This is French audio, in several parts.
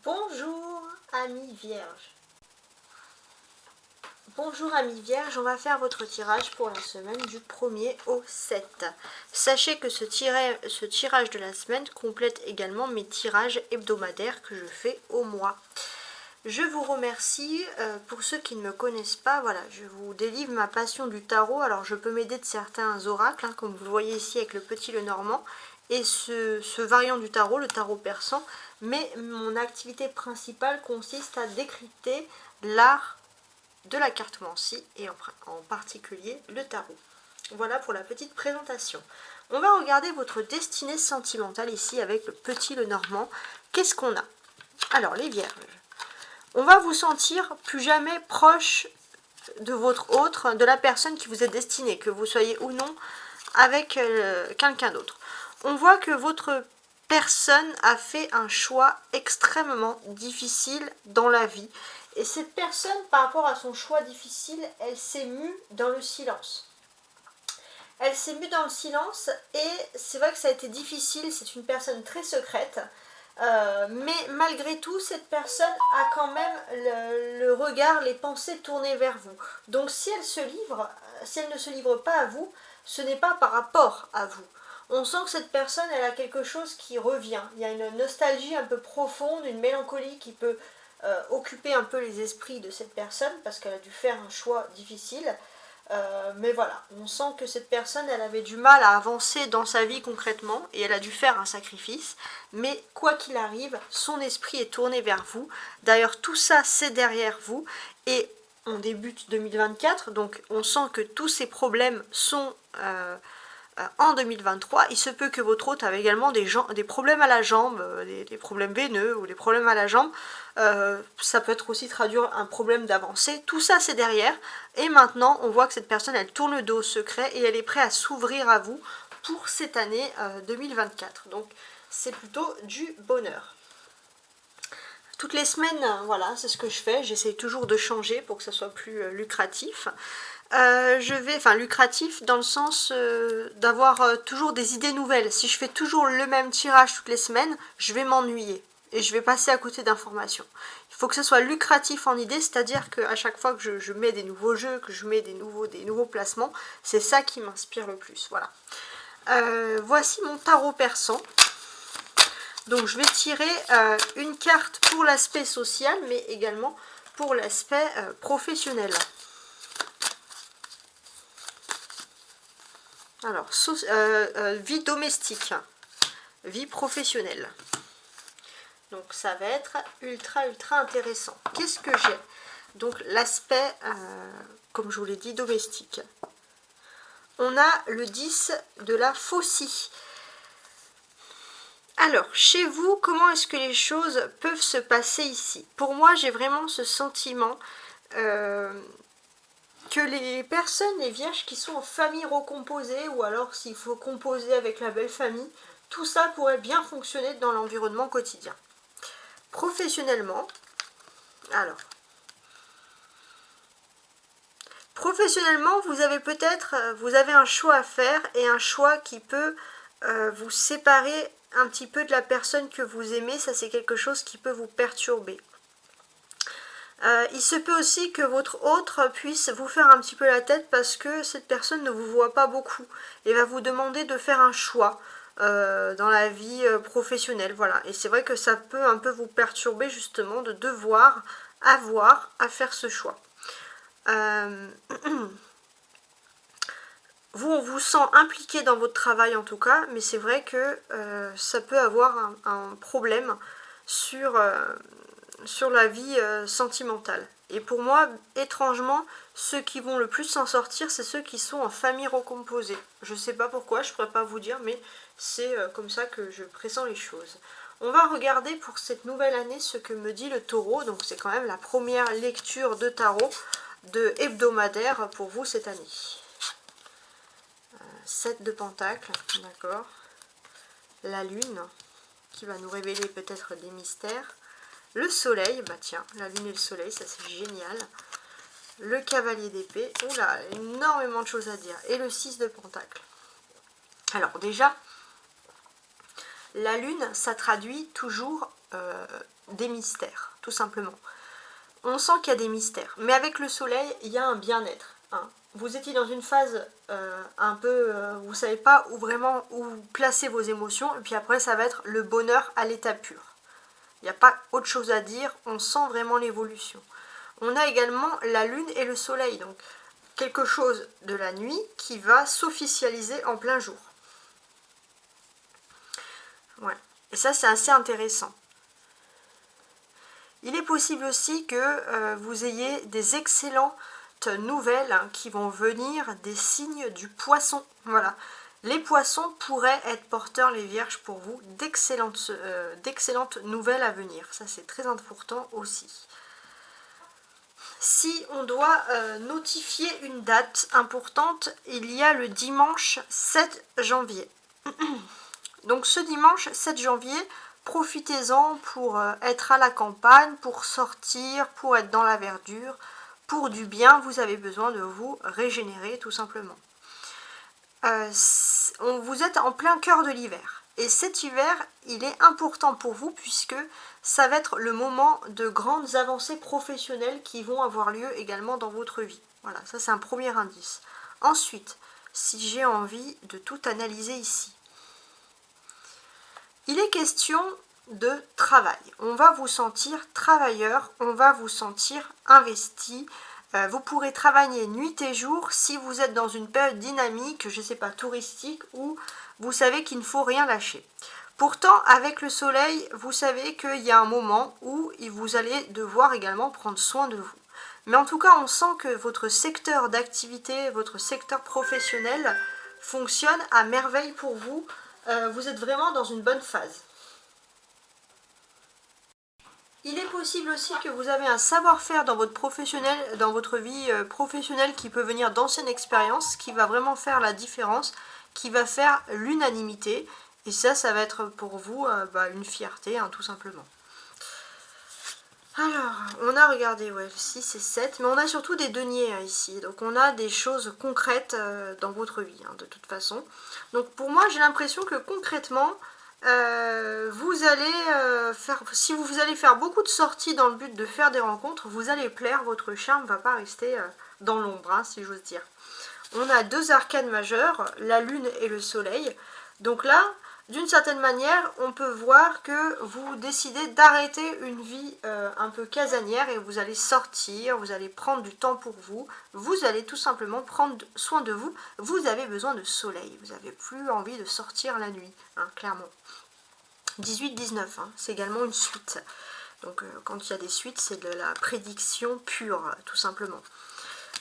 Bonjour amis vierges. Bonjour amis vierges, on va faire votre tirage pour la semaine du 1er au 7. Sachez que ce tirage de la semaine complète également mes tirages hebdomadaires que je fais au mois. Je vous remercie. Pour ceux qui ne me connaissent pas, voilà, je vous délivre ma passion du tarot. Alors je peux m'aider de certains oracles, hein, comme vous le voyez ici avec le petit Lenormand, et ce variant du tarot, le tarot persan, mais mon activité principale consiste à décrypter l'art de la cartomancie et en particulier le tarot. Voilà pour la petite présentation. On va regarder votre destinée sentimentale ici avec le petit Lenormand. Qu'est-ce qu'on a? Alors les vierges, on va vous sentir plus jamais proche de votre autre, de la personne qui vous est destinée, que vous soyez ou non avec quelqu'un d'autre. On voit que votre personne a fait un choix extrêmement difficile dans la vie. Et cette personne, par rapport à son choix difficile, elle s'est mue dans le silence. Elle s'est mue dans le silence et c'est vrai que ça a été difficile, c'est une personne très secrète. Mais malgré tout, cette personne a quand même le regard, les pensées tournées vers vous. Donc si elle se livre, si elle ne se livre pas à vous, ce n'est pas par rapport à vous. On sent que cette personne, elle a quelque chose qui revient. Il y a une nostalgie un peu profonde, une mélancolie qui peut occuper un peu les esprits de cette personne parce qu'elle a dû faire un choix difficile. Mais voilà, on sent que cette personne, elle avait du mal à avancer dans sa vie concrètement et elle a dû faire un sacrifice. Mais quoi qu'il arrive, son esprit est tourné vers vous. D'ailleurs, tout ça, c'est derrière vous. Et on débute 2024, donc on sent que tous ces problèmes sont en 2023. Il se peut que votre hôte ait également des problèmes à la jambe, des problèmes veineux ou des problèmes à la jambe. Ça peut être aussi traduire un problème d'avancée. Tout ça, c'est derrière. Et maintenant, on voit que cette personne, elle tourne le dos au secret et elle est prête à s'ouvrir à vous pour cette année 2024. Donc, c'est plutôt du bonheur. Toutes les semaines, voilà, c'est ce que je fais. J'essaye toujours de changer pour que ça soit plus lucratif. Lucratif dans le sens d'avoir toujours des idées nouvelles. Si je fais toujours le même tirage toutes les semaines, je vais m'ennuyer et je vais passer à côté d'informations. Il faut que ce soit lucratif en idée, c'est-à-dire qu'à chaque fois que je mets des nouveaux jeux, que je mets des nouveaux placements, c'est ça qui m'inspire le plus. Voilà. Voici mon tarot persan. Donc je vais tirer une carte pour l'aspect social, mais également pour l'aspect professionnel. Alors, vie domestique, vie professionnelle. Donc ça va être ultra intéressant. Qu'est-ce que j'ai? Donc l'aspect, comme je vous l'ai dit, domestique. On a le 10 de la faucille. Alors, chez vous, comment est-ce que les choses peuvent se passer ici? Pour moi, j'ai vraiment ce sentiment que les personnes, les vierges qui sont en famille recomposée, ou alors s'il faut composer avec la belle famille, tout ça pourrait bien fonctionner dans l'environnement quotidien. Professionnellement, alors, professionnellement, vous avez un choix à faire et un choix qui peut vous séparer un petit peu de la personne que vous aimez. Ça, c'est quelque chose qui peut vous perturber. Il se peut aussi que votre autre puisse vous faire un petit peu la tête parce que cette personne ne vous voit pas beaucoup et va vous demander de faire un choix dans la vie professionnelle. Voilà. Et c'est vrai que ça peut un peu vous perturber justement de devoir avoir à faire ce choix. Vous, on vous sent impliqué dans votre travail en tout cas, mais c'est vrai que ça peut avoir un problème sur la vie sentimentale. Et pour moi, étrangement, ceux qui vont le plus s'en sortir, c'est ceux qui sont en famille recomposée. Je ne sais pas pourquoi, je ne pourrais pas vous dire, mais c'est comme ça que je pressens les choses. On va regarder pour cette nouvelle année ce que me dit le taureau. Donc c'est quand même la première lecture de tarot de hebdomadaire pour vous cette année. 7 de pentacles, d'accord. La lune, qui va nous révéler peut-être des mystères. Le soleil, bah tiens, la lune et le soleil, ça c'est génial. Le cavalier d'épée, oula, énormément de choses à dire. Et le 6 de pentacle. Alors déjà, La lune, ça traduit toujours des mystères, tout simplement. On sent qu'il y a des mystères, mais avec le soleil, il y a un bien-être. Hein. Vous étiez dans une phase un peu, vous ne savez pas où placer vos émotions, et puis après ça va être le bonheur à l'état pur. Il n'y a pas autre chose à dire, on sent vraiment l'évolution. On a également la lune et le soleil, donc quelque chose de la nuit qui va s'officialiser en plein jour. Ouais. Et ça c'est assez intéressant. Il est possible aussi que vous ayez des excellentes nouvelles qui vont venir des signes du poisson. Voilà. Les poissons pourraient être porteurs, les vierges, pour vous, d'excellentes nouvelles à venir. Ça, c'est très important aussi. Si on doit notifier une date importante, il y a le dimanche 7 janvier. Donc ce dimanche 7 janvier, profitez-en pour être à la campagne, pour sortir, pour être dans la verdure. Pour du bien, vous avez besoin de vous régénérer tout simplement. Vous êtes en plein cœur de l'hiver. Et cet hiver, il est important pour vous puisque ça va être le moment de grandes avancées professionnelles qui vont avoir lieu également dans votre vie. Voilà, ça c'est un premier indice. Ensuite, si j'ai envie de tout analyser ici, il est question de travail. On va vous sentir travailleur, on va vous sentir investi. Vous pourrez travailler nuit et jour si vous êtes dans une période dynamique, je ne sais pas, touristique, où vous savez qu'il ne faut rien lâcher. Pourtant, avec le soleil, vous savez qu'il y a un moment où vous allez devoir également prendre soin de vous. Mais en tout cas, on sent que votre secteur d'activité, votre secteur professionnel fonctionne à merveille pour vous. Vous êtes vraiment dans une bonne phase. Il est possible aussi que vous avez un savoir-faire dans votre vie professionnelle qui peut venir d'anciennes expériences, qui va vraiment faire la différence, qui va faire l'unanimité. Et ça va être pour vous une fierté, hein, tout simplement. Alors, on a regardé 6 et 7, mais on a surtout des deniers ici. Donc on a des choses concrètes dans votre vie, hein, de toute façon. Donc pour moi, j'ai l'impression que concrètement, si vous allez faire beaucoup de sorties dans le but de faire des rencontres, vous allez plaire, votre charme ne va pas rester dans l'ombre, hein, si j'ose dire. On a deux arcanes majeures, la lune et le soleil. Donc là, d'une certaine manière, on peut voir que vous décidez d'arrêter une vie un peu casanière et vous allez sortir, vous allez prendre du temps pour vous, vous allez tout simplement prendre soin de vous. Vous avez besoin de soleil, vous n'avez plus envie de sortir la nuit, hein, clairement. 18-19, hein, c'est également une suite. Donc quand il y a des suites, c'est de la prédiction pure, tout simplement.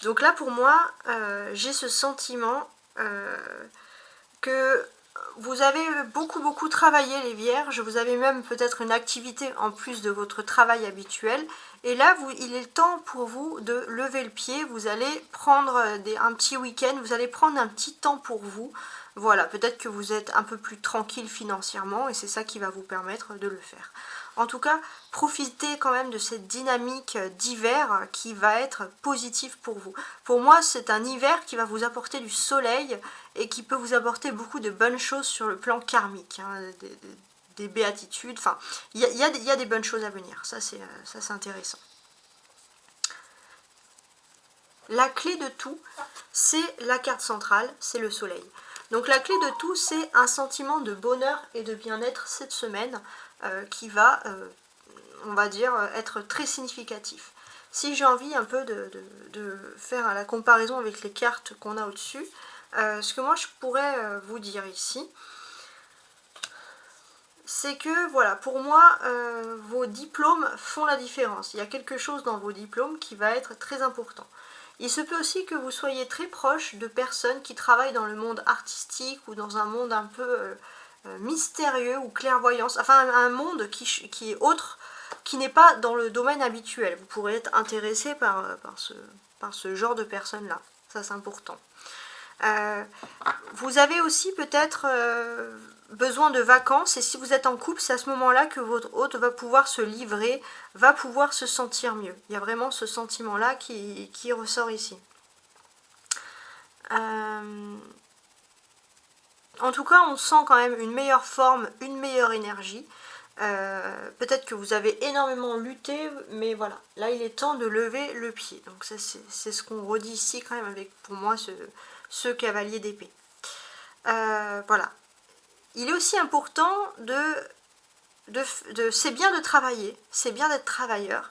Donc là, pour moi, j'ai ce sentiment que vous avez beaucoup travaillé les vierges, vous avez même peut-être une activité en plus de votre travail habituel, et là il est temps pour vous de lever le pied, vous allez prendre un petit week-end, vous allez prendre un petit temps pour vous, voilà, peut-être que vous êtes un peu plus tranquille financièrement et c'est ça qui va vous permettre de le faire. En tout cas, profitez quand même de cette dynamique d'hiver qui va être positive pour vous. Pour moi, c'est un hiver qui va vous apporter du soleil et qui peut vous apporter beaucoup de bonnes choses sur le plan karmique, hein, des béatitudes. Enfin, il y a des bonnes choses à venir. Ça, c'est intéressant. La clé de tout, c'est la carte centrale, c'est le soleil. Donc la clé de tout, c'est un sentiment de bonheur et de bien-être cette semaine qui va, on va dire, être très significatif. Si j'ai envie un peu de faire la comparaison avec les cartes qu'on a au-dessus, ce que moi je pourrais vous dire ici, c'est que voilà, pour moi, vos diplômes font la différence. Il y a quelque chose dans vos diplômes qui va être très important. Il se peut aussi que vous soyez très proche de personnes qui travaillent dans le monde artistique ou dans un monde un peu mystérieux ou clairvoyance, enfin un monde qui est autre, qui n'est pas dans le domaine habituel. Vous pourrez être intéressé par ce genre de personnes-là, ça c'est important. Vous avez aussi peut-être besoin de vacances et si vous êtes en couple, c'est à ce moment-là que votre hôte va pouvoir se livrer, va pouvoir se sentir mieux. Il y a vraiment ce sentiment-là qui ressort ici. En tout cas, on sent quand même une meilleure forme, une meilleure énergie. Peut-être que vous avez énormément lutté, mais voilà, là il est temps de lever le pied. Donc ça c'est ce qu'on redit ici quand même avec pour moi ce cavalier d'épée. Voilà. Il est aussi important c'est bien de travailler, c'est bien d'être travailleur,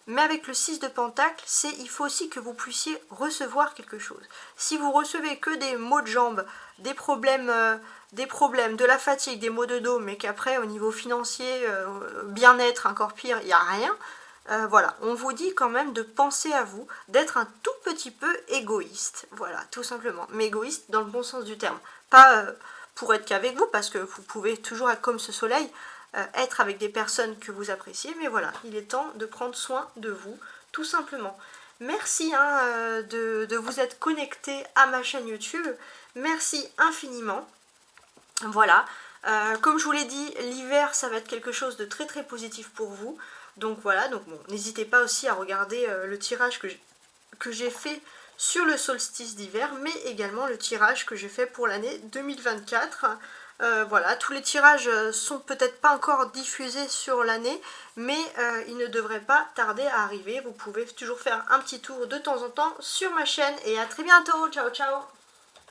mais avec le 6 de Pentacle, il faut aussi que vous puissiez recevoir quelque chose. Si vous recevez que des maux de jambes, des problèmes, de la fatigue, des maux de dos, mais qu'après au niveau financier, bien-être, encore pire, il n'y a rien, voilà, on vous dit quand même de penser à vous, d'être un tout petit peu égoïste, voilà, tout simplement, mais égoïste dans le bon sens du terme, pas pour être qu'avec vous, parce que vous pouvez toujours être comme ce soleil, être avec des personnes que vous appréciez, mais voilà, il est temps de prendre soin de vous, tout simplement. Merci de vous être connecté à ma chaîne YouTube, merci infiniment. Voilà, comme je vous l'ai dit, l'hiver ça va être quelque chose de très très positif pour vous, donc voilà, donc bon, n'hésitez pas aussi à regarder le tirage que j'ai fait sur le solstice d'hiver, mais également le tirage que j'ai fait pour l'année 2024. Voilà, tous les tirages sont peut-être pas encore diffusés sur l'année, mais ils ne devraient pas tarder à arriver. Vous pouvez toujours faire un petit tour de temps en temps sur ma chaîne, et à très bientôt, ciao ciao.